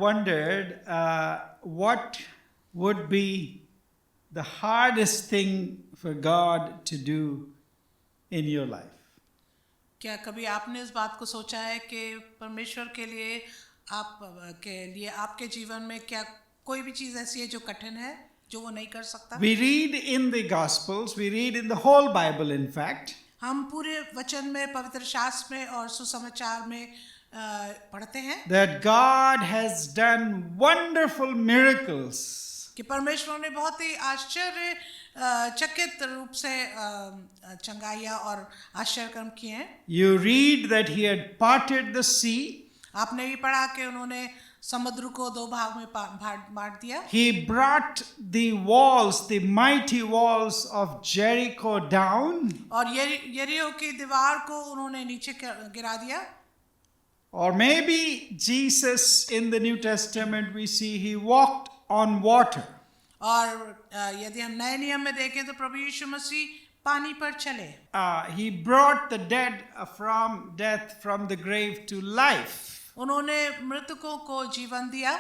wondered what would be the hardest thing for God to do in your life? क्या कभी आपने इस बात को सोचा है कि परमेश्वर के लिए आपके जीवन में क्या कोई भी चीज़ ऐसी है जो कठिन है, जो वो नहीं कर सकता? We read in the Gospels, we read in the whole Bible, in fact, हम पूरे वचन में, पवित्र शास्त्र में और सुसमाचार में पढ़ते हैं that God has done wonderful miracles. कि परमेश्वर ने बहुत ही आश्चर्य चकित रूप से चंगाइयाँ और आश्चर्य कर्म किए हैं. You read that he had parted the sea. आपने भी पढ़ा कि उन्होंने समुद्र को दो भाग में बांट दिया. He brought the walls, the mighty walls of Jericho down. और यरीहो की दीवार को उन्होंने नीचे गिरा दिया. Or maybe Jesus in the New Testament we see he walked on water. और यदि हम नए नियम में देखें तो प्रभु यीशु मसीह पानी पर चले. He brought the dead from death, from the grave to life. उन्होंने मृतकों को जीवन दिया.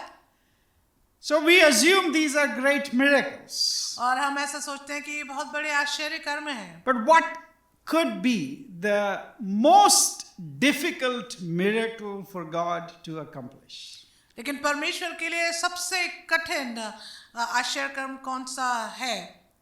So we assume these are great miracles. और हम ऐसा सोचते हैं कि ये बहुत बड़े आश्चर्य कर्म हैं. But what could be the most difficult miracle for God to accomplish? लेकिन परमेश्वर के लिए सबसे कठिन आश्चर्य कर्म कौन सा है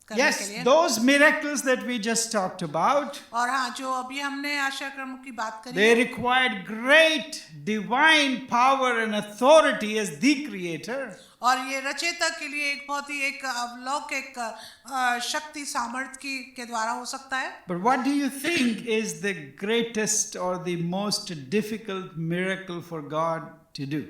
करने के लिए? Yes, those miracles that we just talked about, और हाँ, जो अभी हमने आश्चर्य कर्म की बात करी, they required great divine power and authority as the creator. और ये रचयिता के लिए एक बहुत ही एक अलौकिक शक्ति सामर्थ्य के द्वारा हो सकता है. But what do you think is the greatest or the most difficult miracle for God to do?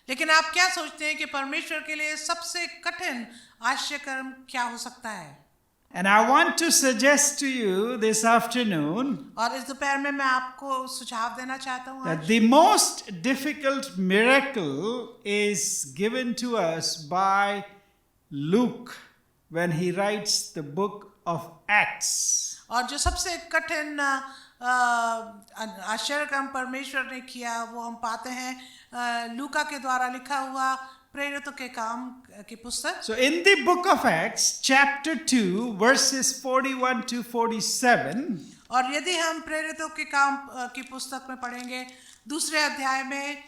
लेकिन आप क्या सोचते हैं कि परमेश्वर के लिए सबसे कठिन आश्चर्य कर्म क्या हो सकता है? And I want to suggest to you this afternoon और इस दोपहर में मैं आपको सुझाव देना चाहता हूँ that the most difficult miracle is given to us by Luke when he writes the book of Acts. और जो सबसे कठिन आश्चर्य कर्म परमेश्वर ने किया वो हम पाते हैं लूका के द्वारा लिखा हुआ प्रेरितों के काम की पुस्तक. So in the book of Acts, chapter 2, verses 41 to 47, और यदि हम प्रेरितों के काम की पुस्तक में पढ़ेंगे दूसरे अध्याय में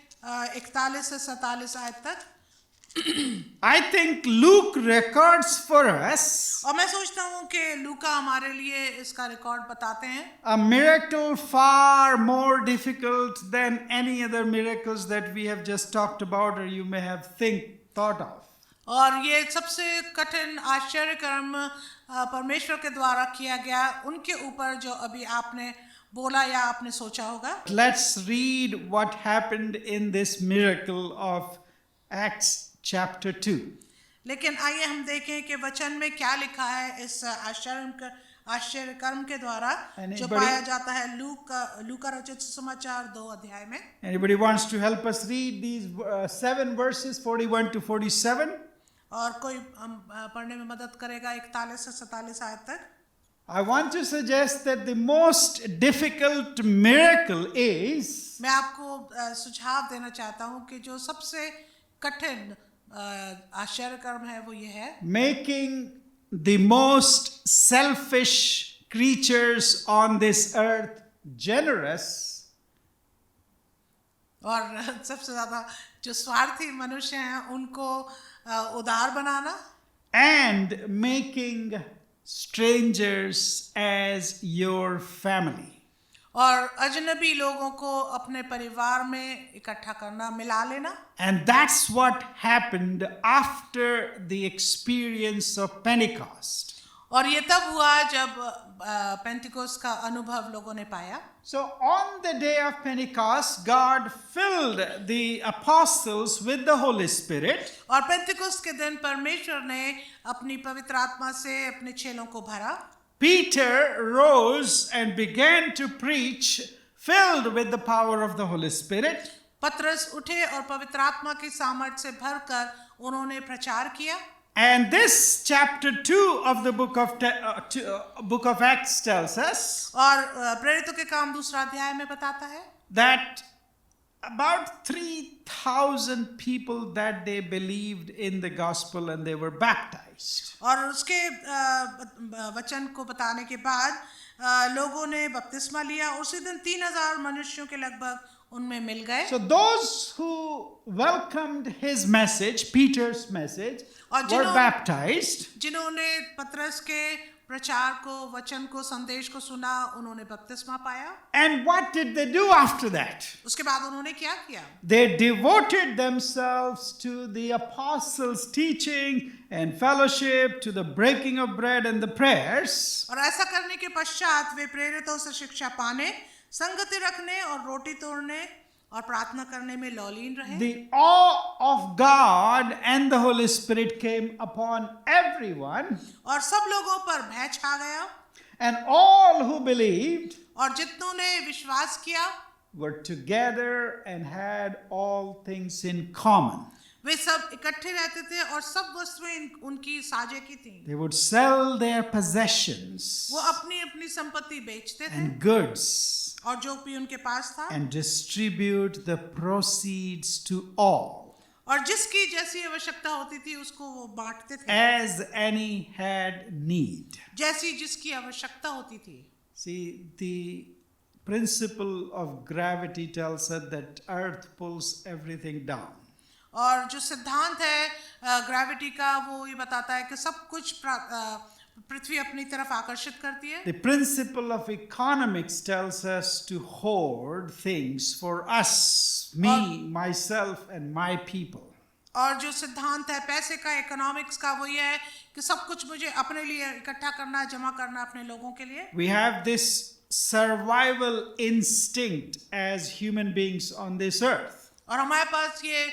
41 से 47 आयत तक, I think Luke records for us और मैं सोचता हूँ कि लूका हमारे लिए इसका रिकॉर्ड बताते हैं. a miracle far more difficult than any other miracles that we have just talked about or you may have thought of. और ये सबसे कठिन आश्चर्य कर्म परमेश्वर के द्वारा किया गया उनके ऊपर जो अभी आपने बोला या आपने सोचा होगा. Let's read what happened in this miracle of Acts chapter 2. लेकिन आइए हम देखें कि वचन में क्या लिखा है इस आश्चर्य कर्म के द्वारा जो पाया जाता है लूका रचित सुसमाचार 2 अध्याय में. Anybody wants to help us read these 7 verses 41 to 47? और कोई पढ़ने में मदद करेगा 41 से 47 आयत तक. I want to suggest that the most difficult miracle is मैं आपको सुझाव देना चाहता हूँ कि जो सबसे कठिन आश्चर्य कर्म है वो ये है making the most selfish creatures on this earth generous. और सबसे ज्यादा जो स्वार्थी मनुष्य हैं उनको उदार बनाना. And making strangers as your family. और अजनबी लोगों को अपने परिवार में इकट्ठा करना, मिला लेना. And that's what happened after the experience of Pentecost. और ये तब हुआ जब पेंटिकोस्ट का अनुभव लोगों ने पाया. So on the day of Pentecost, God filled the apostles with the Holy Spirit. और पेंटिकोस्ट के दिन परमेश्वर ने अपनी पवित्र आत्मा से अपने चेलों को भरा. Peter rose and began to preach, filled with the power of the Holy Spirit. पतरस उठे और पवित्र आत्मा की सामर्थ से भरकर उन्होंने प्रचार किया. And this chapter 2 of the book of Acts tells us और प्रेरितों के काम दूसरा अध्याय में बताता है that about 3,000 people that day believed in the gospel and they were baptized. और उसके वचन को बताने के बाद लोगों ने बपतिस्मा लिया। उसी दिन 3,000 मनुष्यों के लगभग उनमें मिल गए। So those who welcomed his message, Peter's message, were baptized. जिन्होंने पतरस के प्रचार को, वचन को, संदेश को सुना, उन्होंने बपतिस्मा पाया। And what did they do after that? उसके बाद उन्होंने क्या किया? They devoted themselves to the apostles' teaching and fellowship, to the breaking of bread and the prayers. और ऐसा करने के पश्चात वे प्रेरितों से शिक्षा पाने, संगति रखने और रोटी तोड़ने और प्रार्थना करने में लौलीन रहे। The awe of God and the Holy Spirit came upon everyone. और सब लोगों पर भय छा गया। And all who believed और जितनों ने विश्वास किया were together and had all things in common. वे सब इकट्ठे रहते थे और सब वस्तुएं उनकी साझे की थी। They would sell their possessions वो अपनी अपनी संपत्ति बेचते थे and goods और जो भी उनके पास था and distribute the proceeds to all, और जिसकी जैसी आवश्यकता होती थी उसको वो बांटते थे as any had need. जैसी जिसकी आवश्यकता होती थी। See, the principle of gravity tells us that earth pulls everything down. और जो सिद्धांत है ग्रेविटी का वो ये बताता है कि सब कुछ पृथ्वी अपनी तरफ आकर्षित करती है। The principle of economics tells us to hoard things for us, me, myself, and my people. और जो सिद्धांत है पैसे का, इकोनॉमिक्स का, वो ये है कि सब कुछ मुझे अपने लिए इकट्ठा करना, जमा करना अपने लोगों के लिए। We have this survival instinct as human beings on this earth. और हमारे पास ये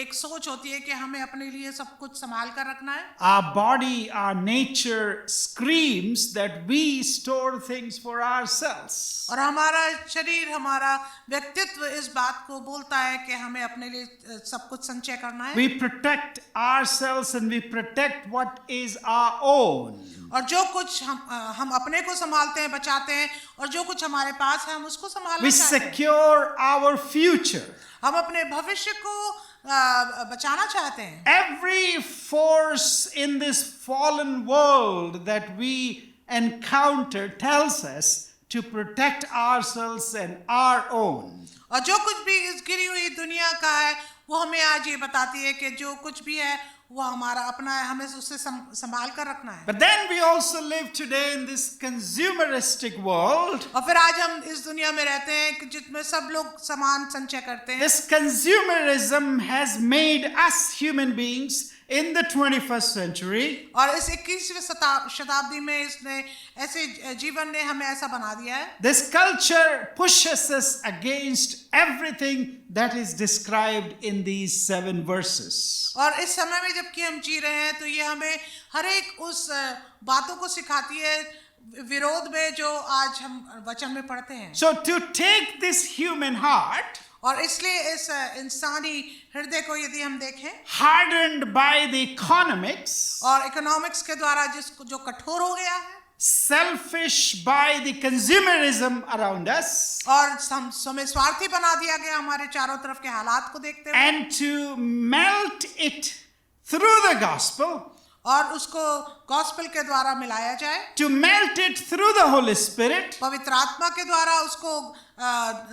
एक सोच होती है कि हमें अपने लिए सब कुछ संभाल कर रखना है। Our body, our nature screams that we store things for ourselves. और हमारा शरीर, हमारा व्यक्तित्व इस बात को बोलता है कि हमें अपने लिए सब कुछ संचय करना है। We protect ourselves and we protect what is our own. और जो कुछ हम अपने को संभालते हैं, बचाते हैं, और जो कुछ हमारे पास है हम उसको संभालना We चाहते हैं। secure our future. हम अपने भविष्य को बचाना चाहते हैं। Every force in this fallen world that we encounter tells us to protect ourselves and our own. और जो कुछ भी इस गिरी हुई दुनिया का है वो हमें आज ये बताती है कि जो कुछ भी है वो हमारा अपना है, हमें उससे संभाल कर रखना है। But then we also live today in this consumeristic world. और फिर आज हम इस दुनिया में रहते हैं कि जिसमें सब लोग सामान संचय करते हैं। This consumerism has made us human beings in the 21st century और इस 21वीं शताब्दी में इसने ऐसे जीवन ने हमें ऐसा बना दिया है। This culture pushes us against everything that is described in these 7 verses. और इस समय में जबकि हम जी रहे हैं तो ये हमें हर एक उस बातों को सिखाती है विरोध में जो आज हम वचन में पढ़ते हैं। So to take this human heart, और इसलिए इस इंसानी हृदय को यदि हम देखें, hardened by the economics, और इकोनॉमिक्स के द्वारा जिसको जो कठोर हो गया है, selfish by the consumerism around us, और हमें स्वार्थी बना दिया गया हमारे चारों तरफ के हालात को देखते हुए, and to melt it through the gospel, और उसको गॉस्पेल के द्वारा मिलाया जाए, to melt it through the Holy Spirit, पवित्र आत्मा के द्वारा उसको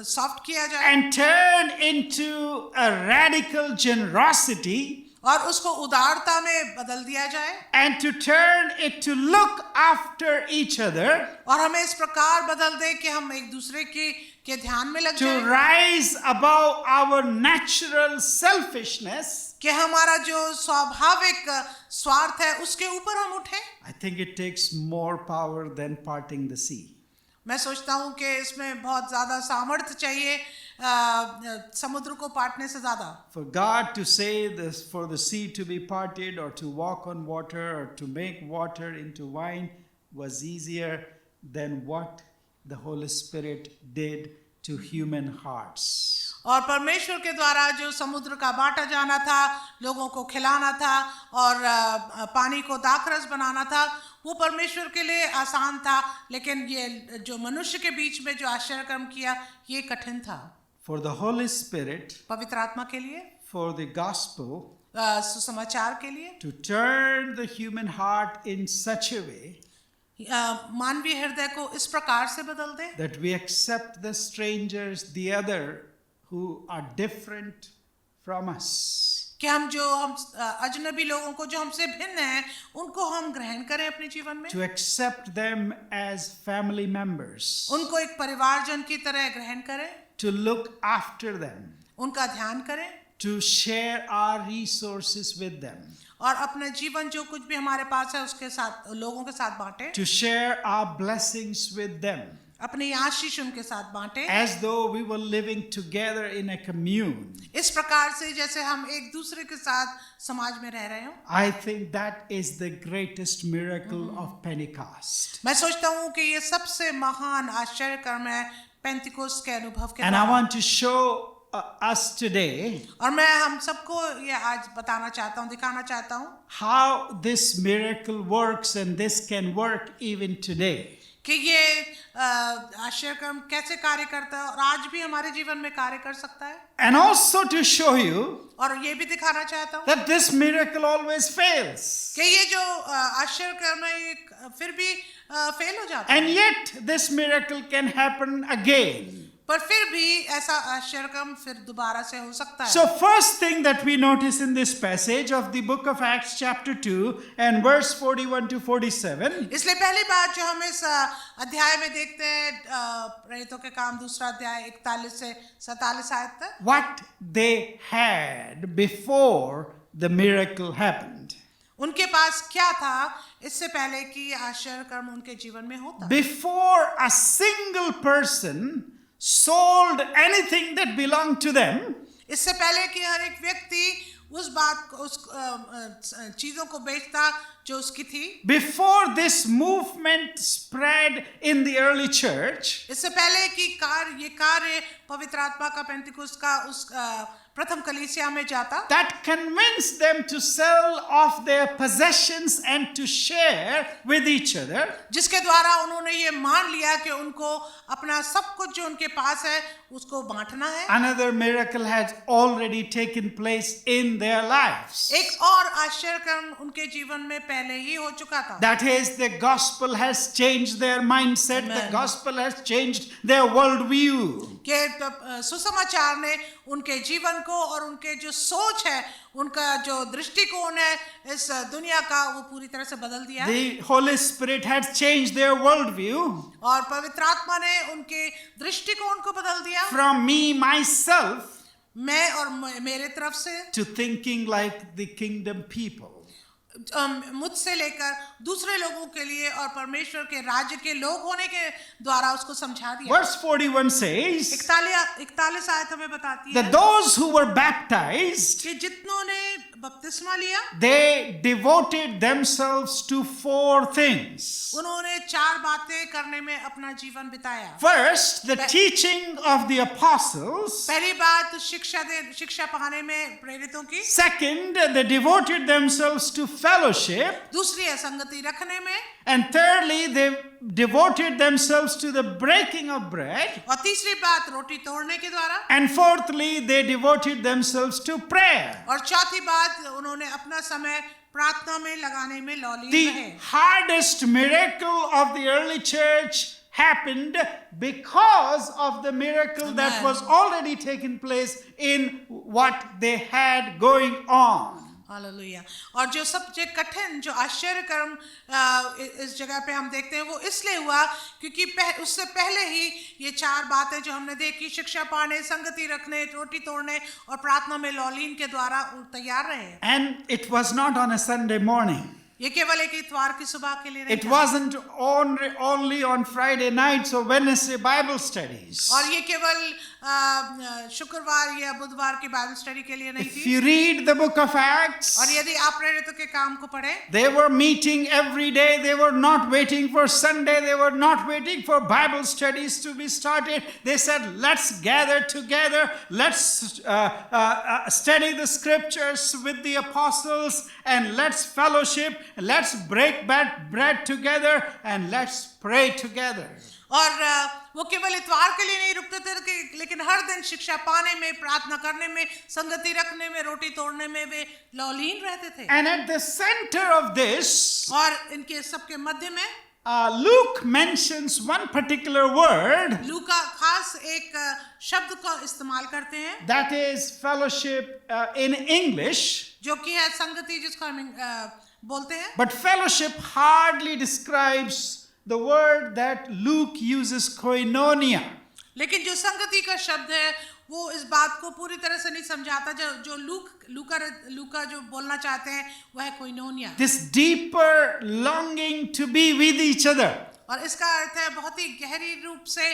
सॉफ्ट किया जाए, and turn into a radical generosity, और उसको उदारता में बदल दिया जाए, and to turn it to look after each other, और हमें इस प्रकार बदल दे कि हम एक दूसरे के ध्यान में लग to जाएं, rise above our natural selfishness. कि हमारा जो स्वाभाविक स्वार्थ है उसके ऊपर हम उठें। I think it takes more power than parting the sea. मैं सोचता हूँ कि इसमें बहुत ज़्यादा सामर्थ्य चाहिए समुद्र को पाटने से ज़्यादा। For God to say this, for the sea to be parted, or to walk on water, or to make water into wine was easier than what the Holy Spirit did to human hearts. और परमेश्वर के द्वारा जो समुद्र का बांटा जाना था, लोगों को खिलाना था और पानी को दाखरस बनाना था, वो परमेश्वर के लिए आसान था, लेकिन ये जो मनुष्य के बीच में जो आश्चर्य कर्म किया ये कठिन था। for the Holy Spirit, पवित्र आत्मा के लिए, for the gospel, सुसमाचार के लिए, to turn the human heart in such a way मानवीय हृदय को इस प्रकार से बदल दे that we accept the strangers, the other who are different from us. कि हम अजनबी लोगों को जो हमसे भिन्न हैं उनको हम ग्रहण करें अपने जीवन में, To accept them as family members, उनको एक परिवारजन की तरह ग्रहण करें, to look after them, उनका ध्यान करें to share our resources with them, और अपना जीवन जो कुछ भी हमारे पास है उसके साथ लोगों के साथ बांटें, to share our blessings with them, अपनी आशीष उनके साथ बांटें, as though we were living together in a commune. इस प्रकार से जैसे हम एक दूसरे के साथ समाज में रह रहे हो. I think that is the greatest miracle of Pentecost. मैं सोचता हूँ कि ये सबसे महान आश्चर्य कर्म है पेंतिकोस्त के अनुभव के And I द्वारा. want to show us today और मैं हम सबको ये आज बताना चाहता हूँ, दिखाना चाहता हूँ how this miracle works, and this can work even today. कि ये आश्चर्य कर्म कैसे कार्य करता है और आज भी हमारे जीवन में कार्य कर सकता है. And also to show you और ये भी दिखाना चाहता हूँ that this miracle always fails. कि ये जो आश्चर्य कर्म है ये फिर भी फेल हो जाता है, And yet this miracle can happen again. पर फिर भी ऐसा आश्चर्य कर्म फिर दोबारा से हो सकता है. So first thing that we notice in this passage of the book of Acts chapter 2 and verse 41 to 47, इसलिए पहली बात जो हम इस अध्याय में देखते हैं प्रेरितों के काम दूसरा अध्याय 41 से 47 आयत तक, what they had before the miracle happened. उनके पास क्या था इससे पहले कि आश्चर्य कर्म उनके जीवन में होता. Before a single person sold anything that belonged to them, इससे पहले कि हर एक व्यक्ति उस बात को उस चीजों को बेचता जो उसकी थी, before this movement spread in the early church, इससे पहले कि ये कार्य पवित्र आत्मा का पेंतिकोस्त का उस प्रथम कलीसिया में जाता, that convinced them to sell off their possessions and to share with each other, जिसके द्वारा उन्होंने ये मान लिया कि उनको अपना सब कुछ जो उनके पास है उसको बांटना है. another miracle had already taken place in their lives. एक और आश्चर्य कर्म उनके जीवन में पहले ही हो चुका था. That is, the gospel has changed their mindset, the Amen. gospel has changed their worldview. कि सुसमाचार ने उनके जीवन को और उनके जो सोच है, उनका जो दृष्टिकोण है इस दुनिया का, वो पूरी तरह से बदल दिया. The Holy Spirit had changed their worldview और पवित्र आत्मा ने उनके दृष्टिकोण को बदल दिया, from me, myself, मैं और मेरे तरफ से, to thinking like the kingdom people. मुझसे लेकर दूसरे लोगों के लिए और परमेश्वर के राज्य के लोग होने के द्वारा उसको समझा दिया. Verse 41 says 41 आयत हमें बताती है that those who were baptized, कि जितनों ने बपतिस्मा लिया they devoted themselves to 4 things. उन्होंने 4 बातें करने में अपना जीवन बिताया. First, the teaching of the apostles. पहली बात शिक्षा पाने में प्रेरितों की. Second, they devoted themselves to fellowship. दूसरी है संगति रखने में. And thirdly, they devoted themselves to the breaking of bread. और तीसरी बात रोटी तोड़ने के द्वारा. And fourthly, they devoted themselves to prayer. और चौथी बात उन्होंने अपना समय प्रार्थना में लगाने में लौलीन The रहे. hardest miracle of the early church happened because of the miracle that Amen. was already taken place in what they had going on. Hallelujah. और जो सबसे कठिन जो आश्चर्य कर्म इस जगह पे हम देखते हैं वो इसलिए हुआ क्योंकि उससे पहले ही ये 4 बातें जो हमने देखी, शिक्षा पाने, संगति रखने, रोटी तोड़ने और प्रार्थना में लौलीन के द्वारा तैयार रहे. And it was not on a Sunday morning. ये केवल एक इतवार की सुबह के लिए नहीं It था. wasn't only on Friday nights or Wednesday Bible studies. और ये केवल शुक्रवार या बुधवार की बाइबल स्टडी के लिए नहीं If थी. you read the book of Acts, और यदि आप प्रेरितों के काम को पढ़ें, they were meeting every day. They were not waiting for Sunday. They were not waiting for Bible studies to be started. They said, let's gather together. Let's study the scriptures with the apostles and let's fellowship let's break bread together and let's pray together. और वो केवल इतवार के लिए नहीं रुकते थे लेकिन हर दिन शिक्षा पाने में, प्रार्थना करने में, संगति रखने में, रोटी तोड़ने में वे लौलीन रहते थे. And at the center of this, और इनके सबके मध्य में Luke mentions one particular word, लूका खास एक शब्द का इस्तेमाल करते हैं that is fellowship in English. जो कि है संगति, जिसको हम बोलते हैं. But fellowship hardly describes the word that Luke uses, koinonia. लेकिन जो संगति का शब्द है वो इस बात को पूरी तरह से नहीं समझाता. जो लूका जो बोलना चाहते हैं वह है कोइनोनिया. This deeper longing to be with each other. और इसका अर्थ है बहुत ही गहरी रूप से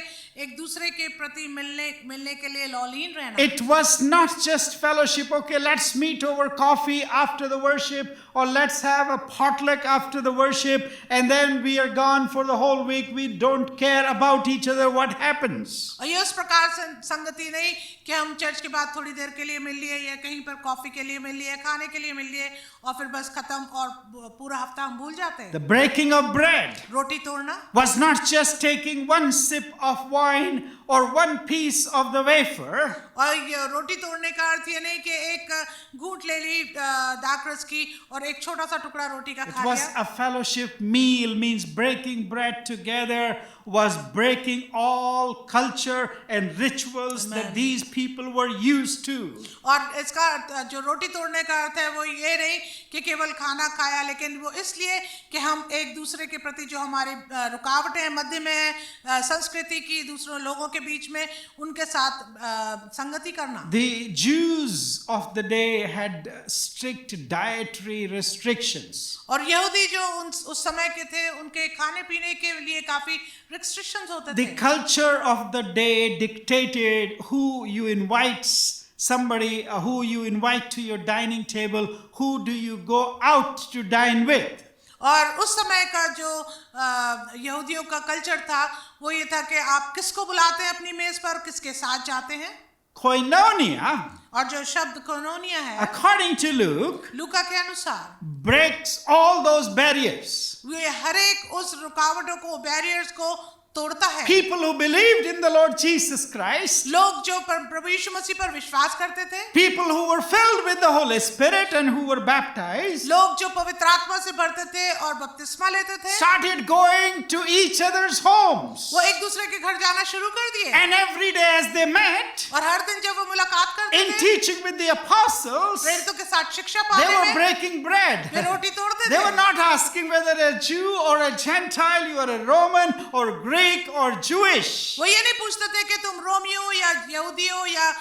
एक दूसरे के प्रति मिलने के लिए लौलीन रहना. It was not just fellowship, okay, let's meet over coffee after the worship, or let's have a potluck after the worship, and then we are gone for the whole week. We don't care about each other, what happens. और ये उस प्रकार से संगति नहीं कि हम church के बाद थोड़ी देर के लिए मिल लिए या कहीं पर कॉफी के लिए मिल लिए, खाने के लिए मिल लिए और फिर बस खत्म और पूरा हफ्ता हम भूल जाते हैं. The breaking of bread रोटी तोड़ना was not just taking one sip of wine or one piece of the wafer. और ये रोटी तोड़ने का अर्थ ये नहीं कि एक घूंट ले ली दाखरस की और एक छोटा सा टुकड़ा रोटी का It खा was लिया. a fellowship meal, means breaking bread together was breaking all culture and rituals that these people were used to. और इसका जो रोटी तोड़ने का अर्थ है वो ये नहीं कि केवल खाना खाया, लेकिन वो इसलिए कि हम एक दूसरे के प्रति जो हमारी रुकावटें हैं मध्य में है, संस्कृति की, दूसरों लोगों के बीच में उनके साथ संगति करना. The Jews of the day had strict dietary restrictions. और यहूदी जो उस समय के थे उनके खाने पीने के लिए काफी restrictions होते The थे. culture of the day dictated who you invite, somebody who you invite to your dining table, who do you go out to dine with. और उस समय का जो यहूदियों का कल्चर था वो ये था कि आप किसको बुलाते हैं अपनी मेज पर, किसके साथ जाते हैं. Koinonia, और जो शब्द कोइनोनिया है according to Luke, लूका के अनुसार breaks all those barriers. वे हर एक उस रुकावटों को, बैरियर्स को तोड़ता है. People who believed in the Lord Jesus Christ, लोग जो प्रभु यीशु मसीह पर विश्वास करते थे, people who were filled with the Holy Spirit and who were baptized, लोग जो पवित्र आत्मा से भरते थे और बपतिस्मा लेते थे, started going to each other's homes. वो एक दूसरे के घर जाना शुरू कर दिए. And every day as they met, और हर दिन जब वो मुलाकात करते in थे teaching with the apostles, प्रेरितों के साथ शिक्षा they पाने were में breaking bread. वे रोटी तोड़ते They थे. were not asking whether a Jew or a Gentile, you are a Roman or Greek or Jewish. वो ये नहीं पूछते थे कि तुम रोमी हो या यहूदी हो या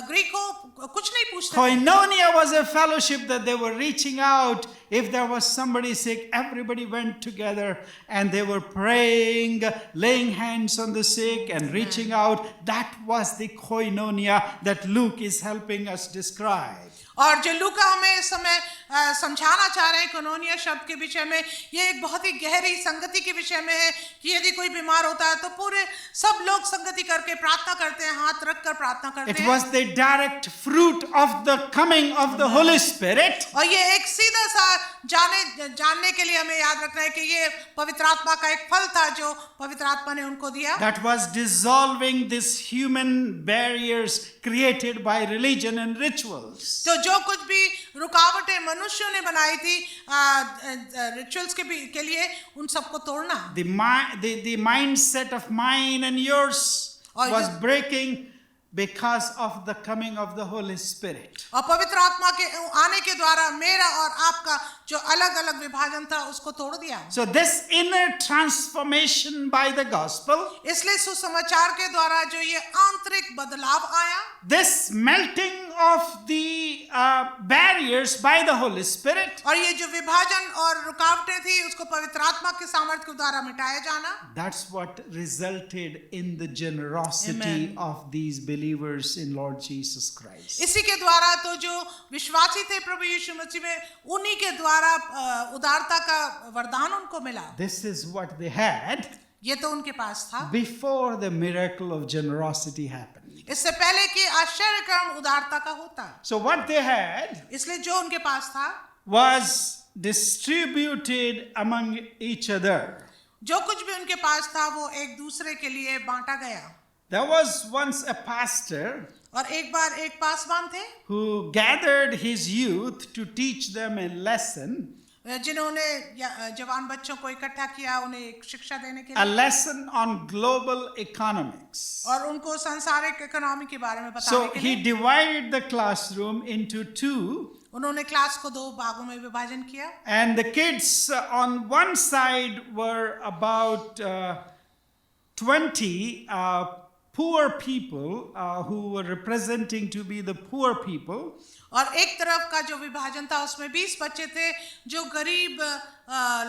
ग्रीक हो, कुछ नहीं पूछते थे. Koinonia was a fellowship that they were reaching out. If there was somebody sick, everybody went together and they were praying, laying hands on the sick and reaching out. That was the koinonia that Luke is helping us describe. और जो लूका हमें इस समय समझाना चाह रहे हैं कोइनोनिया शब्द के विषय में, ये एक बहुत ही गहरी संगति के विषय में है कि यदि कोई बीमार होता है तो पूरे सब लोग संगति करके प्रार्थना करते हैं, हाथ रखकर प्रार्थना करते It हैं. was the direct fruit of the coming of the Holy Spirit. और ये एक सीधा सा जानने के लिए हमें याद रखना है कि ये पवित्र आत्मा का एक फल था जो पवित्र आत्मा ने उनको दिया. That was dissolving these human barriers created by religion and rituals. तो जो कुछ भी रुकावटें मनुष्यों ने बनाई थी रिचुअल्स के लिए, उन सबको तोड़ना. The mindset of mine and yours और was जो- breaking because of the coming of the Holy Spirit. और पवित्र आत्मा के आने के द्वारा मेरा और आपका जो अलग अलग विभाजन था उसको तोड़ दिया. So this inner transformation by the gospel, इसलिए सुसमाचार के द्वारा जो ये आंतरिक बदलाव आया, this melting of the barriers by the Holy Spirit, और ये जो विभाजन और रुकावटें थी उसको पवित्र आत्मा के सामर्थ्य के द्वारा मिटाया जाना, that's what resulted in the generosity Amen. of these believers in Lord Jesus Christ. इसी के द्वारा तो जो विश्वासी थे प्रभु यीशु मसीह में उन्हीं के द्वारा उदारता का वरदान उनको मिला. This is what they had ये तो उनके पास था before the miracle of generosity happened. इससे पहले कि आश्चर्य कर्म उदारता का होता. So what they had इसलिए जो उनके पास था was distributed among each other. जो कुछ भी उनके पास था वो एक दूसरे के लिए बांटा गया. There was once a pastor और एक बार एक पासवान थे who gathered his youth to teach them a lesson, जिन्होंने जवान बच्चों को इकट्ठा किया उन्हें एक शिक्षा देने के a लिए lesson on global economics. और उनको सांसारिक इकोनॉमी के बारे में बताने So के he लिए divided the classroom into two, उन्होंने क्लास को 2 भागों में विभाजन किया. and the kids on one side were about 20 poor people who were representing to be the poor people. और एक तरफ का जो विभाजन था उसमें 20 बच्चे थे जो गरीब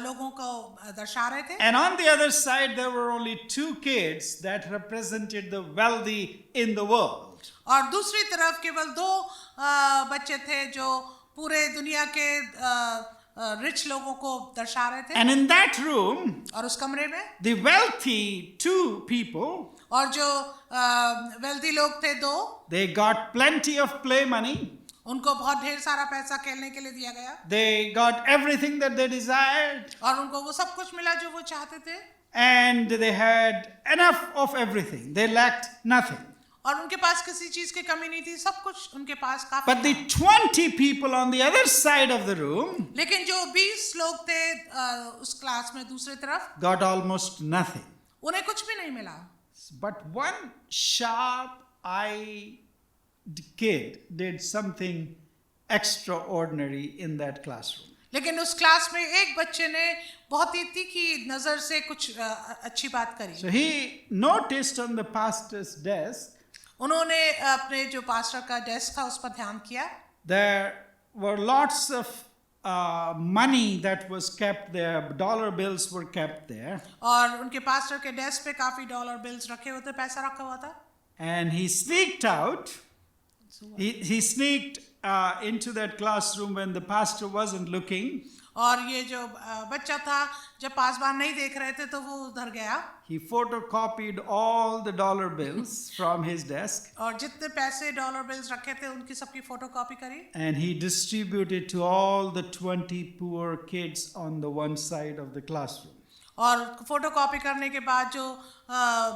लोगों को दर्शा रहे थे. And on the other side, there were only 2 kids that represented the wealthy in the world. और दूसरी तरफ केवल 2 बच्चे थे जो पूरे दुनिया के रिच लोगों को दर्शा रहे थे. And in that room, और उस कमरे में the wealthy 2 people, और जो वेल्दी लोग थे 2, they got plenty of play money. उनको बहुत ढेर सारा पैसा खेलने के लिए दिया गया. They got everything that they desired. और उनको वो सब कुछ मिला जो वो चाहते थे. And they had enough of everything. They lacked nothing. और उनके पास किसी चीज की कमी नहीं थी. सब कुछ उनके पास काफी But the 20 people on the other side of the room लेकिन जो 20 लोग थे उस क्लास में दूसरी तरफ got almost nothing. उन्हें कुछ भी नहीं मिला. But one sharp-eyed kid did something extraordinary in that classroom. लेकिन उस क्लास में एक बच्चे ने बहुत ही तीखी नजर से कुछ अच्छी बात करी. So he noticed on the pastor's desk उन्होंने अपने जो पास्टर का डेस्क था उस पर ध्यान किया. there were lots of money that was kept there. Dollar bills were kept there. और उनके पास्टर के डेस्क पे काफी डॉलर बिल्स रखे हुए थे, पैसा रखा हुआ था. And he sneaked out. He sneaked into that classroom when the pastor wasn't looking. और ये जो बच्चा था जब पासवान नहीं देख रहे थे तो वो उधर गया. He photocopied all the dollar bills from his desk. और जितने पैसे डॉलर बिल्स रखे थे उनकी सबकी फोटोकॉपी करी. And he distributed to all the 20 poor kids on the one side of the classroom. और फोटोकॉपी करने के बाद जो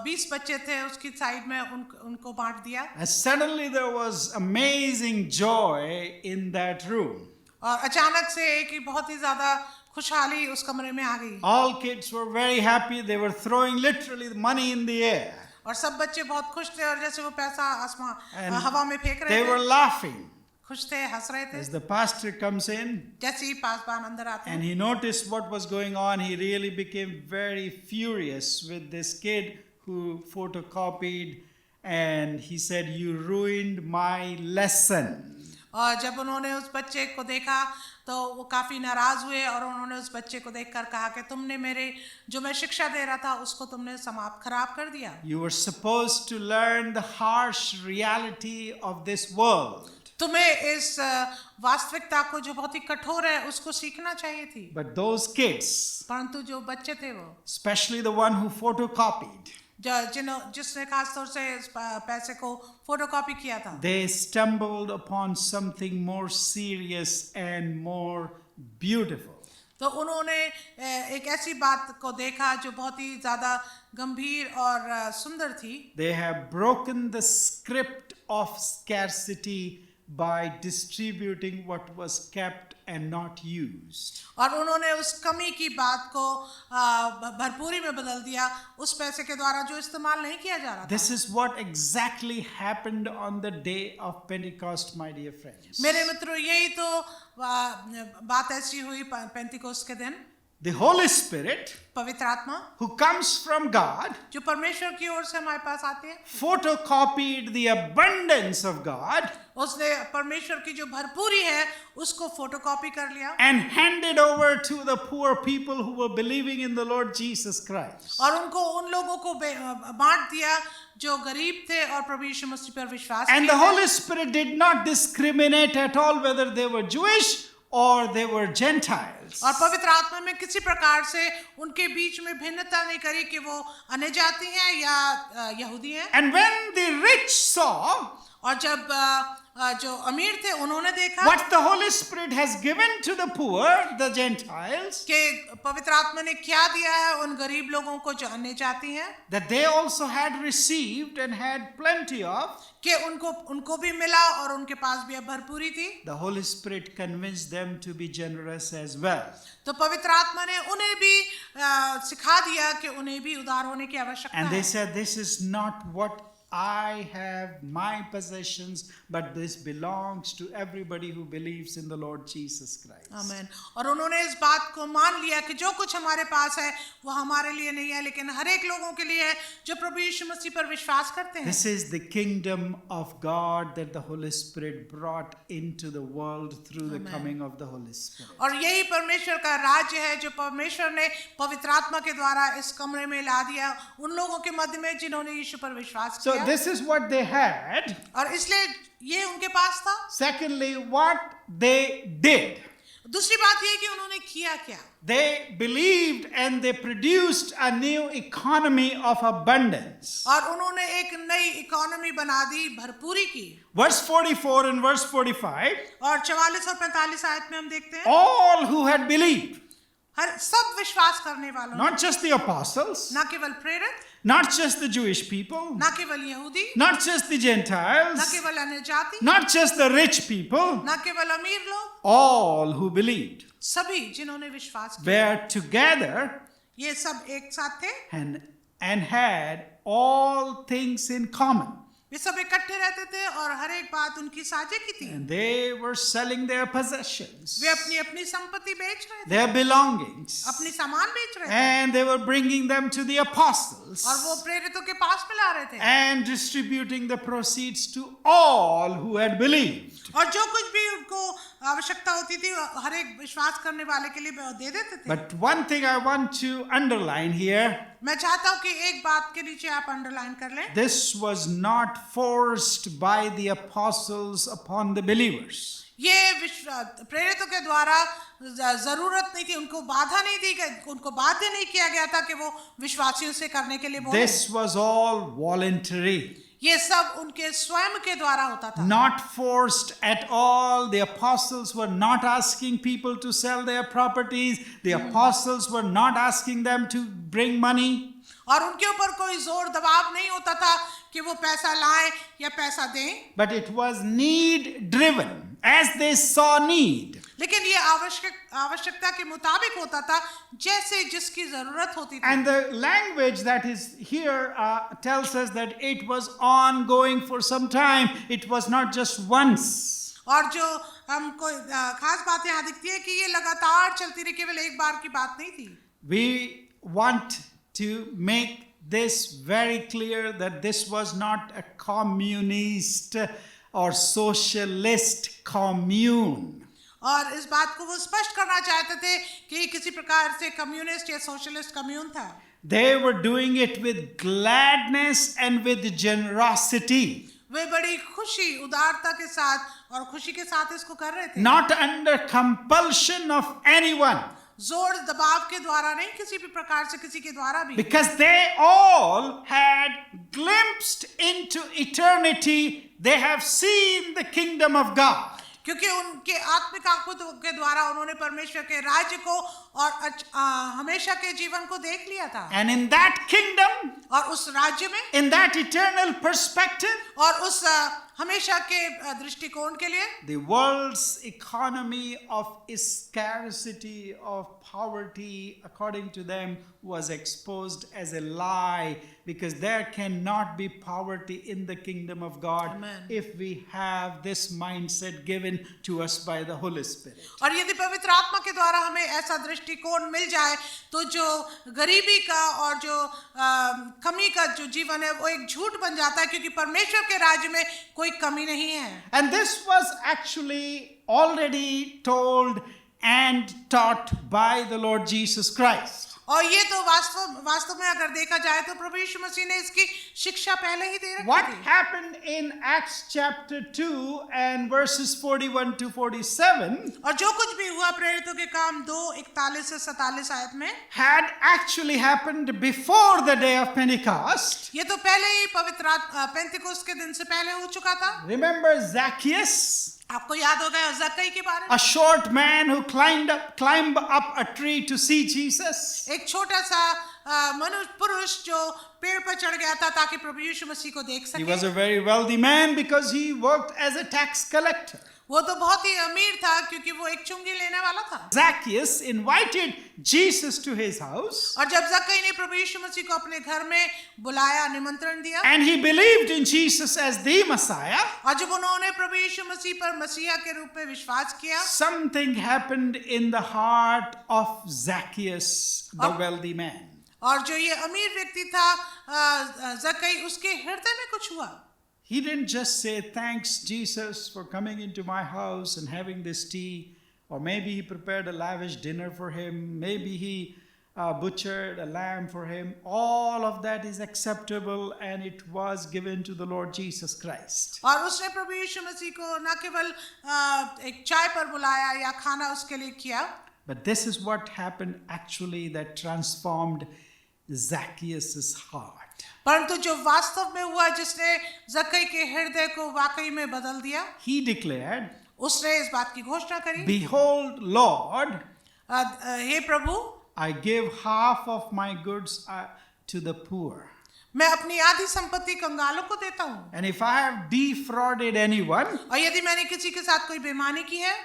20 बच्चे थे उसकी साइड में उनको बांट दिया. And suddenly there was amazing joy in that room. और अचानक से एक ही बहुत ही ज्यादा खुशहाली उस कमरे में आ गई. All kids were very happy. They were throwing literally the money in the air. और सब बच्चे बहुत खुश थे और जैसे वो पैसा आसमान And हवा में फेंक they रहे were थे, laughing. खुश थे, हंस रहे थे. As the pastor comes in जैसे ही पासवान अंदर आते and हैं he noticed what was going on, he really became very furious with this kid who photocopied, and he said, "You ruined my lesson." और जब उन्होंने उस बच्चे को देखा तो वो काफी नाराज हुए और उन्होंने उस बच्चे को देखकर कहा कि तुमने मेरे जो मैं शिक्षा दे रहा था उसको तुमने खराब कर दिया. You were supposed to learn the harsh reality of this world. तुम्हें इस वास्तविकता को जो बहुत ही कठोर है उसको सीखना चाहिए थी. But those kids, परंतु जो बच्चे थे वो especially the one who photocopied, जिसने खास तौर से इस पैसे को फोटोकॉपी किया था, they stumbled upon something more serious and more beautiful. तो उन्होंने एक ऐसी बात को देखा जो बहुत ही ज्यादा गंभीर और सुंदर थी. They have broken the script of scarcity by distributing what was kept and not used. और उन्होंने उस कमी की बात को भरपूरी में बदल दिया उस पैसे के द्वारा जो इस्तेमाल नहीं किया जा रहा था. This is what exactly happened on the day of Pentecost, my dear friends. मेरे मित्रों यही तो बात ऐसी हुई पेंतिकोस्त के दिन. The Holy Spirit, पवित्र आत्मा who comes from God, जो परमेश्वर की ओर से हमारे पास आती है, photocopied the abundance of God उसने परमेश्वर की जो भरपूरी है उसको फोटोकॉपी कर लिया and handed over to the poor people who were believing in the Lord Jesus Christ. और उनको उन लोगों को बांट दिया जो गरीब थे और प्रभु यीशु मसीह पर विश्वास And the किए थे. Holy Spirit did not discriminate at all whether they were Jewish or they were Gentiles. Gentiles. और पवित्र आत्मा में किसी प्रकार से उनके बीच में भिन्नता नहीं करी कि वो अन्य जाति हैं या यहूदी हैं। And when the rich saw और जब जो अमीर थे उन्होंने देखा what the Holy Spirit has given to the poor, the Gentiles, कि पवित्र आत्मा ने क्या दिया है उन गरीब लोगों को जो अन्य जाति हैं, that they also had received and had plenty of, कि उनको भी मिला और उनके पास भी अब भरपूरी थी, the Holy Spirit convinced them to be generous as well. तो पवित्र आत्मा ने उन्हें भी सिखा दिया कि उन्हें भी उदार होने की आवश्यकता And they है। said, this is not what I have my possessions, but this belongs to everybody who believes in the Lord Jesus Christ. आमीन। और उन्होंने इस बात को मान लिया कि जो कुछ हमारे पास है वो हमारे लिए नहीं है, लेकिन हर एक लोगों के लिए है जो प्रभु यीशु मसीह पर विश्वास करते हैं। This is the kingdom of God that the Holy Spirit brought into the world through the coming of the Holy Spirit. और यही परमेश्वर का राज्य है जो परमेश्वर ने पवित्र आत्मा के द्वारा इस कमरे में ला दिया उन लोगों के मध्य में जिन्होंने यीशु पर विश्वास So किया। this is what they had. और इसलिए ये उनके पास था। Secondly, what they did. दूसरी बात ये कि उन्होंने किया क्या। They believed and they produced a new economy of abundance. और उन्होंने एक नई इकोनॉमी बना दी भरपूरी की। Verse 44 and verse 45. और 44 और 45 आयत में हम देखते हैं All who had believed, हर सब विश्वास करने वालों ने, not just the apostles, न केवल प्रेरित, not just the Jewish people, न केवल यहूदी, not just the न Gentiles, केवल अन्य जाति, not just the rich people, न केवल अमीर लोग, all who believed सभी जिन्होंने विश्वास किया, were together ये सब एक साथ थे and had all things in common. वे सब इकट्ठे रहते थे और हर एक बात उनकी साझे की थी। And they were selling their possessions, वे अपनी अपनी संपत्ति बेच रहे थे, their belongings, अपनी सामान बेच रहे थे and they were bringing them to the apostles और वो प्रेरितों के पास में ला रहे थे and distributing the proceeds to all who had believed. और जो कुछ भी उनको आवश्यकता होती थी हर एक विश्वास करने वाले के लिए वो दे देते थे। But one thing I want to underline here, मैं चाहता हूँ कि एक बात के नीचे आप अंडरलाइन कर लें, this was not forced by the apostles upon the believers. ये प्रेरितों के द्वारा जरूरत नहीं थी, उनको बाधा नहीं दी गई, उनको बाध्य नहीं किया गया था कि वो विश्वासियों से करने के लिए बोले। This was all voluntary, ये सब उनके स्वयं के द्वारा होता था, not forced at all. The apostles were not asking people to sell their properties. The apostles were not asking them to bring money. और उनके ऊपर कोई जोर दबाव नहीं होता था कि वो पैसा लाएं या पैसा दें, But it was need driven as they saw need. लेकिन ये आवश्यकता के मुताबिक होता था जैसे जिसकी जरूरत होती थी। And the language that is here tells us that it was ongoing for some time. It was not just once. और जो हमको खास बात यहाँ दिखती है कि ये लगातार चलती रही, केवल एक बार की बात नहीं थी। We want to make this very clear that this was not a communist or socialist commune. और इस बात को वो स्पष्ट करना चाहते थे कि किसी प्रकार से कम्युनिस्ट या सोशलिस्ट कम्यून था। They were doing it with gladness and with generosity. वे बड़ी खुशी उदारता के साथ और खुशी के साथ इसको कर रहे थे, Not under compulsion of anyone. जोर दबाव के द्वारा नहीं, किसी भी प्रकार से किसी के द्वारा भी, Because they all had glimpsed into eternity. They have seen the kingdom of God. क्योंकि उनके आत्मिक आंखों के द्वारा उन्होंने परमेश्वर के राज्य को और हमेशा के जीवन को देख लिया था। And in that kingdom, और उस राज्य में, in that eternal perspective, और उस हमेशा के दृष्टिकोण के लिए, the world's economy of scarcity, of poverty, according to them, was exposed as a lie, because there cannot be poverty in the kingdom of God. Amen. If we have this mindset given to us by the Holy Spirit. और यदि पवित्र आत्मा के द्वारा हमें ऐसा दृष्टिकोण मिल जाए तो जो गरीबी का और जो कमी का जो जीवन है वो एक झूठ बन जाता है, क्योंकि परमेश्वर के राज्य में कोई कमी नहीं है। And this was actually already told and taught by the Lord Jesus Christ. और ये तो वास्तव में अगर देखा जाए तो प्रभु यीशु मसीह ने इसकी शिक्षा पहले ही दे रखी What थी। happened in Acts chapter 2 and verses 41 to 47 और जो कुछ भी हुआ प्रेरितों के काम 2:41 से 47 आयत में, had actually happened before the day of Pentecost. ये तो पहले ही पवित्र पेंतिकोस्त के दिन से पहले हो चुका था। Remember Zacchaeus, आपको याद होगा जक्कई के बारे में, a short man who climbed up a tree to see Jesus? एक छोटा सा मनुष्य पुरुष जो पेड़ पर चढ़ गया था ताकि प्रभु यीशु मसीह को देख He was सके। a very wealthy man because he worked as a tax collector. वो तो बहुत ही अमीर था क्योंकि वो एक चुंगी लेने वाला था। Zacchaeus invited Jesus to his house, और जब जक्कई ने प्रभु यीशु मसीह को अपने घर में बुलाया, निमंत्रण दिया, and he believed in Jesus as the Messiah. और जब उन्होंने प्रभु यीशु मसीह पर मसीहा के रूप में विश्वास किया, Something happened in the heart of Zacchaeus, the और- wealthy man. और जो ये अमीर व्यक्ति था जक्कई, उसके हृदय में कुछ हुआ। He didn't just say, "Thanks, Jesus, for coming into my house and having this tea." Or maybe he prepared a lavish dinner for him. Maybe he butchered a lamb for him. All of that is acceptable and it was given to the Lord Jesus Christ. और उसने प्रभु यीशु मसीह को न केवल एक चाय पर बुलाया या खाना उसके लिए किया, But this is what happened actually that transformed Zacchaeus' heart. परंतु जो वास्तव में हुआ, जिसने जक्कई के हृदय को वाकई में बदल दिया, He declared, उसने इस बात की घोषणा करी, "Behold, Lord, hey Prabhu, I give half of my goods to the poor. मैं अपनी आधी संपत्ति कंगालों को देता हूँ, And if I have defrauded anyone," और यदि मैंने किसी के साथ कोई बेईमानी की है,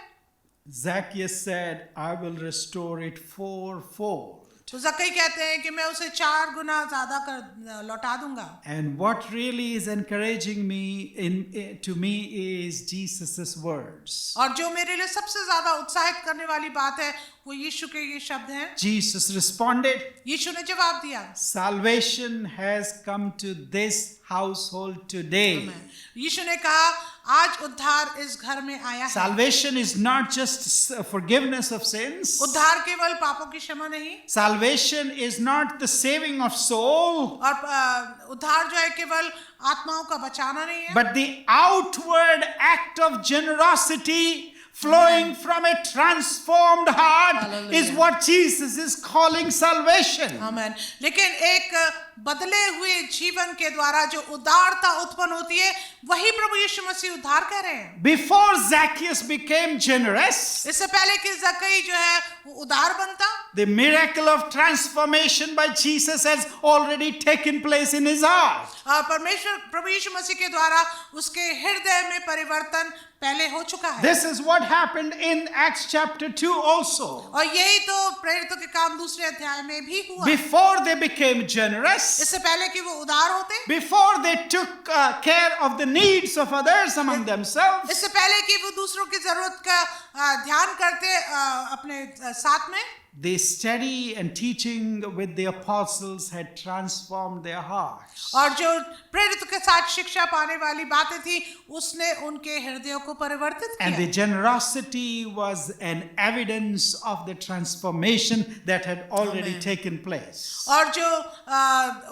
Zacchaeus said, "I will restore it fourfold." तो जक्कई कहते हैं कि मैं उसे 4 गुना ज्यादा कर लौटा दूंगा। And what really is encouraging to me is Jesus' words. और जो मेरे लिए सबसे ज्यादा उत्साहित करने वाली बात है वो यीशु के ये शब्द हैं। Jesus responded, यीशु ने जवाब दिया, "Salvation has come to this household today." यीशु ने कहा, आज उद्धार इस घर में आया है। Salvation is not just forgiveness of sins. उद्धार केवल पापों की क्षमा नहीं, Salvation is not the saving of soul, और उद्धार जो है केवल आत्माओं का बचाना नहीं है, but the outward act of generosity flowing from a transformed heart Hallelujah. is what Jesus is calling salvation. आमेन। लेकिन एक बदले हुए जीवन के द्वारा जो उदारता उत्पन्न होती है, वही प्रभु यीशु मसीह उद्धार कह रहे हैं। Before Zacchaeus became generous, इससे पहले कि जक्कई जो है वो उदार बनता, the miracle of transformation by Jesus has already taken place in his heart. परमेश्वर प्रभु यीशु मसीह के द्वारा उसके हृदय में परिवर्तन पहले हो चुका है। This is what happened in Acts chapter 2 also. और यही तो प्रेरितों के काम 2 अध्याय में भी हुआ। Before they became generous, इससे पहले कि वो उदार होते, before they took care of the needs of others among themselves, इससे पहले कि वो दूसरों की जरूरत का ध्यान करते अपने साथ में, the study and teaching with the apostles had transformed their hearts. और जो प्रेरितों के साथ शिक्षा पाने वाली बातें थी, उसने उनके हृदयों को परिवर्तित And the किया। generosity was an evidence of the transformation that had already Amen. taken place. और जो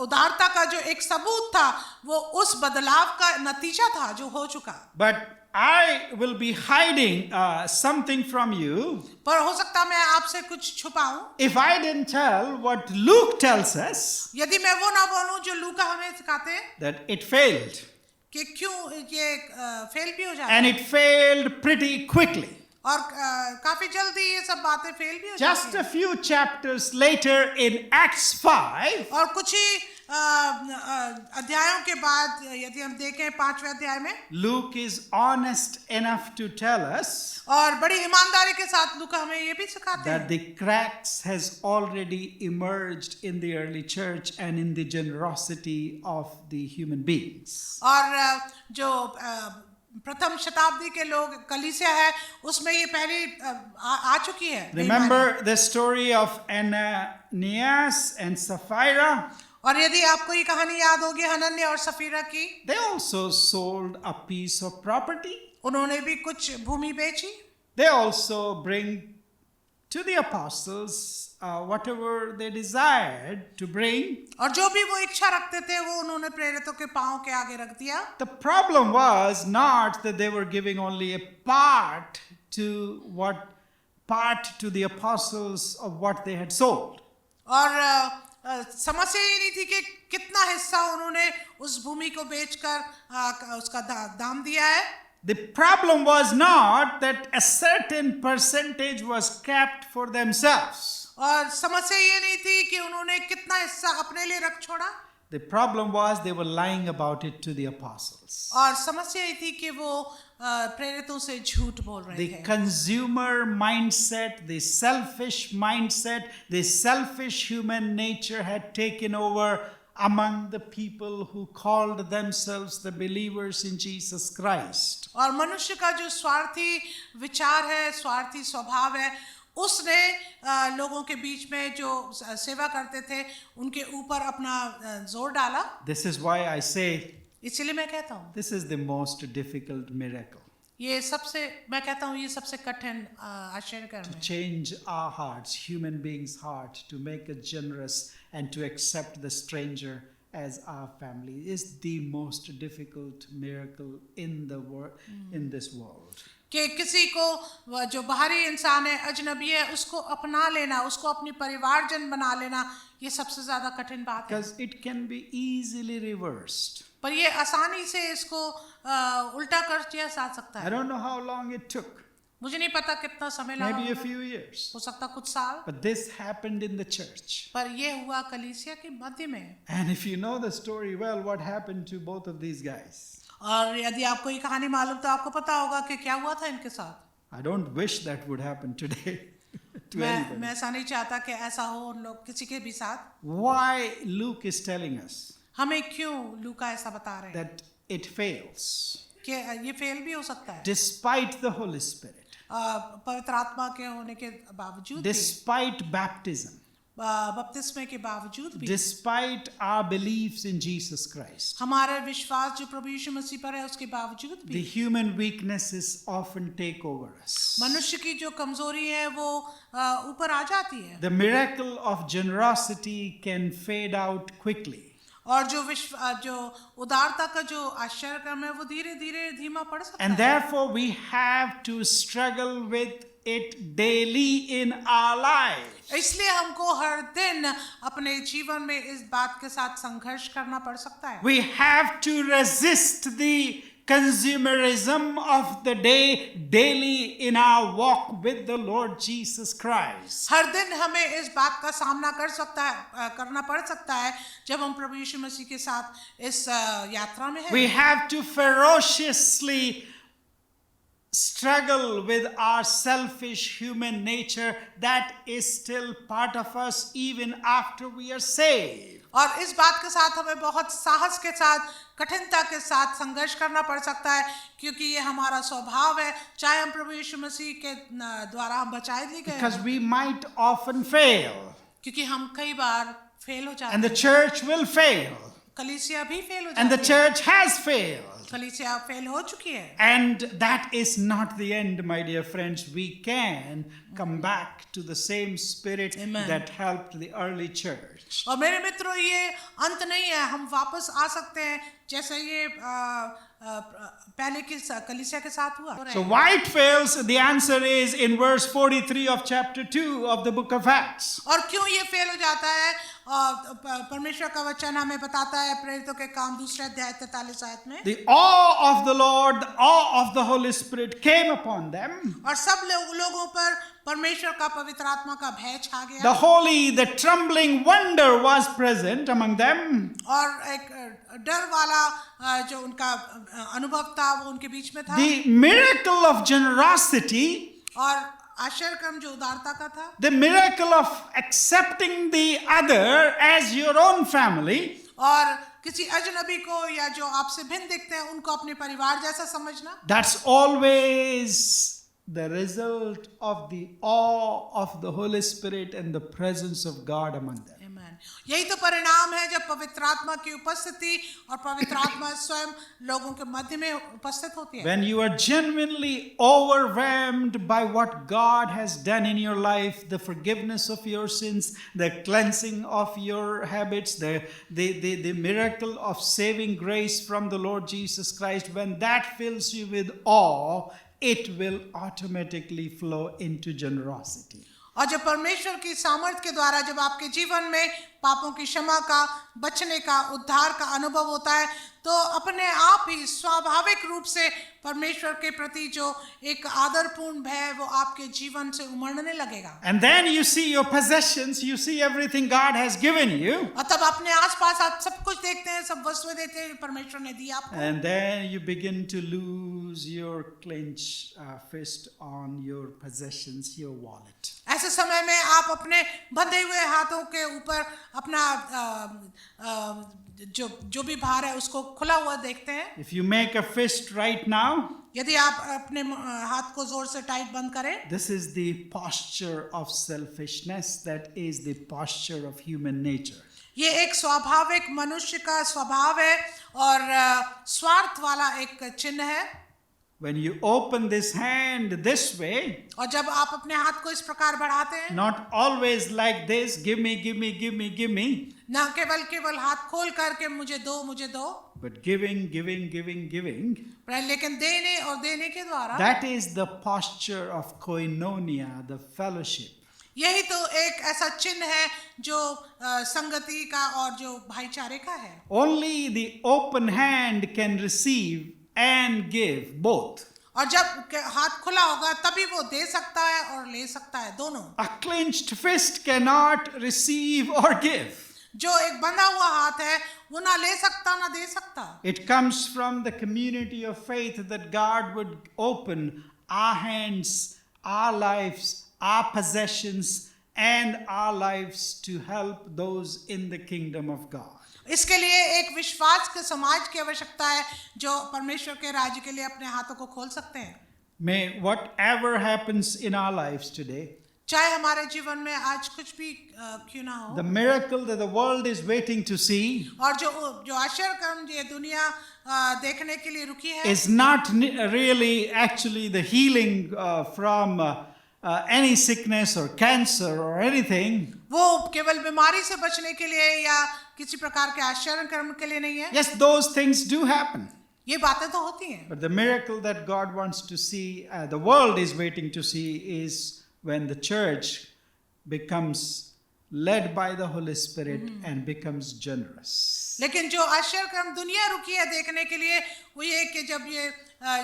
उदारता का जो एक सबूत था, वो उस बदलाव का नतीजा था जो हो चुका। But I will be hiding something from you पर हो सकता मैं आपसे कुछ छुपाऊं, if I didn't tell what Luke tells us, यदि मैं वो ना बोलूं जो लूका हमें सिखाते हैं that it failed. कि क्यों ये फेल भी हो जाता And है, it failed pretty quickly. और काफी जल्दी ये सब बातें फेल भी हो Just जाती a हैं। few chapters later in Acts 5, और कुछ ही अध्यायों के बाद यदि हम देखें 5वें अध्याय में, Luke is honest enough to tell us और बड़ी ईमानदारी के साथ लूका हमें ये भी सिखाते that हैं the cracks has already emerged in the early church and in the generosity of the human beings. और जो प्रथम शताब्दी के लोग कलीसिया है, उसमें ये पहले आ चुकी है। Remember the story of Ananias and Sapphira? और यदि आपको ये कहानी याद होगी हनन्याह और सफीरा की, They also sold a piece of property. उन्होंने भी कुछ भूमि बेची, They also bring to the apostles whatever they desired to bring. और जो भी वो इच्छा रखते थे वो उन्होंने प्रेरितों के पांव के आगे रख दिया। The problem was not that they were giving only a part to the apostles of what they had sold. और समस्या ये नहीं थी कि कितना हिस्सा उन्होंने उस भूमि को बेचकर उसका दाम दिया है। The problem was not that a certain percentage was kept for themselves. और समस्या ये नहीं थी कि उन्होंने कितना हिस्सा अपने लिए रख छोड़ा। The problem was they were lying about it to the apostles. और समस्या ये थी कि वो प्रेरितों से झूठ बोल रहे The थे। consumer mindset, the selfish mindset, the selfish human nature had taken over among the people who called themselves the believers in Jesus Christ. और मनुष्य का जो स्वार्थी विचार है, स्वार्थी स्वभाव है, उसने लोगों के बीच में जो सेवा करते थे उनके ऊपर अपना जोर डाला। This is why I say इसलिए मैं कहता हूँ this is the most difficult miracle. मैं कहता हूँ ये सबसे कठिन आश्चर्यकर्म To है। change our hearts, human beings' heart, to make it generous and to accept the stranger as our family is the most difficult miracle in the world, in this world. कि किसी को जो बाहरी इंसान है, अजनबी है, उसको अपना लेना, उसको अपनी परिवारजन बना लेना, ये सबसे ज्यादा कठिन बात है। Because it can be easily reversed. पर ये आसानी से इसको उल्टा कर दिया जा सकता I है। don't know how long it took. मुझे नहीं पता कितना समय लगा Maybe a होगा, few years. हो सकता कुछ साल, But this happened in the church. पर ये हुआ कलीसिया के मध्य में। And if you know the story well, what happened to both of these guys? और यदि आपको ये कहानी मालूम तो आपको पता होगा कि क्या हुआ था इनके साथ। I don't wish that would happen today to anybody. मैं ऐसा नहीं चाहता कि ऐसा हो उन लोग किसी के भी साथ। Why Luke is telling us हमें क्यों लूका ऐसा बता रहे हैं that it fails कि ये फेल भी हो सकता है despite the Holy Spirit, पवित्र आत्मा के होने के बावजूद भी, despite baptism, बपतिस्मे के बावजूद भी, despite our beliefs in Jesus Christ. हमारे विश्वास जो प्रभु यीशु मसीह पर है उसके बावजूद The भी human weaknesses often take over us. मनुष्य की जो कमजोरी है वो ऊपर आ जाती है। The miracle of generosity can fade out quickly. और जो उदारता का जो आश्चर्यक्रम है वो धीरे धीरे धीमा पड़ सकता And है। therefore we have to struggle with it daily in our lives. इसलिए हमको हर दिन अपने जीवन में इस बात के साथ संघर्ष करना पड़ सकता है। We have to resist the consumerism of the day daily in our walk with the Lord Jesus Christ. हर दिन हमें इस बात का सामना करना पड़ सकता है जब हम प्रभु यीशु मसीह के साथ इस यात्रा में हैं। We have to ferociously struggle with our selfish human nature that is still part of us even after we are saved. और इस बात के साथ हमें बहुत साहस के साथ, कठिनता के साथ संघर्ष करना पड़ सकता है क्योंकि ये हमारा स्वभाव है, चाहे हम प्रभु यीशु मसीह के द्वारा हम बचाए लिए गए Because we might often fail. क्योंकि हम कई बार फेल हो जाते And the हैं। church will fail. कलीसिया भी फेल हो And the जाती है। church has failed. कलीसिया फेल हो चुकी है। And that is not the end, my dear friends. We can come back to the same spirit Amen. that helped the early church. और मेरे मित्रों ये अंत नहीं है, हम वापस आ सकते हैं जैसे ये पहले की कलीसिया के साथ हुआ। So why it fails? The answer is in verse 43 of chapter 2 of the book of Acts. और क्यों ये फेल हो जाता है? परमेश्वर का वचन हमें बताता है प्रेरितों के काम 2 अध्याय 43 आयत में। The awe of the Lord, the awe of the Holy Spirit came upon them. और सब लोगों पर परमेश्वर का पवित्र आत्मा का भय छा गया। The holy, the trembling wonder was present among them. और एक डर वाला जो उनका अनुभव था वो उनके बीच में था। The miracle of generosity, और आश्चर्यक्रम जो उदारता का था, the miracle of accepting the other as your own family, और किसी अजनबी को या जो आपसे भिन्न दिखते हैं उनको अपने परिवार जैसा समझना, that's always the result of the awe of the Holy Spirit and the presence of God among them. Amen. यही तो परिणाम है जब पवित्र आत्मा की उपस्थिति और पवित्र आत्मा स्वयं लोगों के मध्य में उपस्थित होती है। When you are genuinely overwhelmed by what God has done in your life, the forgiveness of your sins, the cleansing of your habits, the miracle of saving grace from the Lord Jesus Christ, when that fills you with awe, it will automatically flow into generosity. और जब परमेश्वर की सामर्थ के द्वारा जब आपके जीवन में पापों की क्षमा का, बचने का, उद्धार का अनुभव होता है, तो अपने आप ही स्वाभाविक रूप से परमेश्वर के प्रति जो एक आदरपूर्ण भय है वो आपके जीवन से उमड़ने लगेगा। And then you see your possessions, you see everything God has given you. और तब अपने आसपास आप सब कुछ देखते हैं, सब वस्तुएं देखते हैं परमेश्वर ने दी आपको। And then you begin to lose your clenched fist on your possessions, your wallet. ऐसे समय में आप अपने बंधे हुए हाथों के ऊपर अपना जो भी भार है उसको खुला हुआ देखते हैं। If you make a fist right now, यदि आप अपने हाथ को जोर से टाइट बंद करें, this is the posture of selfishness, that is the posture of human nature. ये एक स्वाभाविक मनुष्य का स्वभाव है और स्वार्थ वाला एक चिन्ह है। When you open this hand this way, और जब आप अपने हाथ को इस प्रकार बढ़ाते हैं, not always like this, give me, give me, give me, give me, ना केवल हाथ खोल करके मुझे दो, but giving, giving, giving, giving, लेकिन देने और देने के द्वारा, that is the posture of koinonia, the fellowship. यही तो एक ऐसा चिन्ह है जो संगति का और जो भाईचारे का है। Only the open hand can receive and give both. और जब हाथ खुला होगा तभी वो दे सकता है और ले सकता है, दोनों। A clenched fist cannot receive or give. जो एक बंधा हुआ हाथ है वो ना ले सकता ना दे सकता। It comes from the community of faith that God would open our hands, our lives, our possessions, and our lives to help those in the kingdom of God. इसके लिए एक विश्वास के समाज की आवश्यकता है जो परमेश्वर के राज्य के लिए अपने हाथों को खोल सकते हैं। May whatever happens in our lives today, चाहे हमारे जीवन में आज कुछ भी क्यों ना हो, the miracle that the world is waiting to see और जो आश्चर्य कर्म ये दुनिया देखने के लिए रुकी है, is not really actually the healing from any sickness or cancer or anything. वो केवल बीमारी से बचने के लिए या किसी प्रकार के आश्चर्य कर्म के लिए नहीं है। Yes, those things do happen. ये बातें तो होती हैं, But the miracle that God wants to see, the world is waiting to see, is when the church becomes led by the Holy Spirit and becomes generous. लेकिन जो आश्चर्य कर्म दुनिया रुकी है देखने के लिए वो ये कि जब ये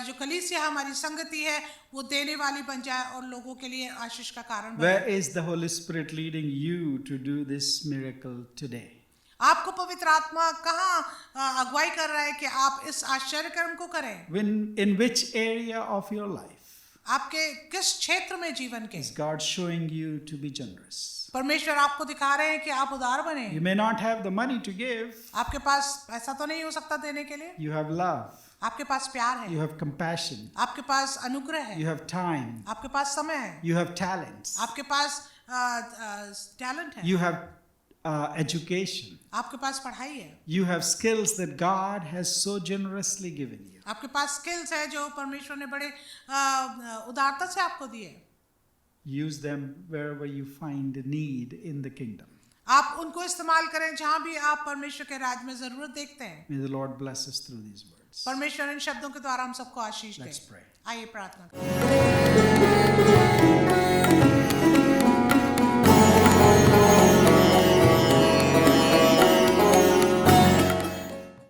जो कलीसिया हमारी संगति है वो देने वाली बन जाए और लोगों के लिए आशीष का कारण बने। Where is the Holy Spirit leading you to do this miracle today? आपको पवित्र आत्मा कहाँ अगुवाई कर रहा है कि आप इस आश्चर्य कर्म को करें? In which area of your life आपके किस क्षेत्र में जीवन के is God showing you to be generous? परमेश्वर आपको दिखा रहे हैं कि आप उदार बने। You may not have the money to give. आपके पास पैसा तो नहीं हो सकता देने के लिए, You have love. आपके पास प्यार है, You have compassion. आपके पास अनुग्रह है, You have time. आपके पास समय है, You have talents. आपके पास टैलेंट है, You have education. आपके पास पढ़ाई है, You have skills that God has so generously given you. आपके पास स्किल्स है जो परमेश्वर ने बड़े उदारता से आपको दिए। Use them wherever you find need in the kingdom. आप उनको इस्तेमाल करें जहां भी आप परमेश्वर के राज में जरूरत देखते हैं। May the Lord bless us through these words. परमेश्वर इन शब्दों के द्वारा हम सबको आशीष दे। Let's pray. आइए प्रार्थना करें।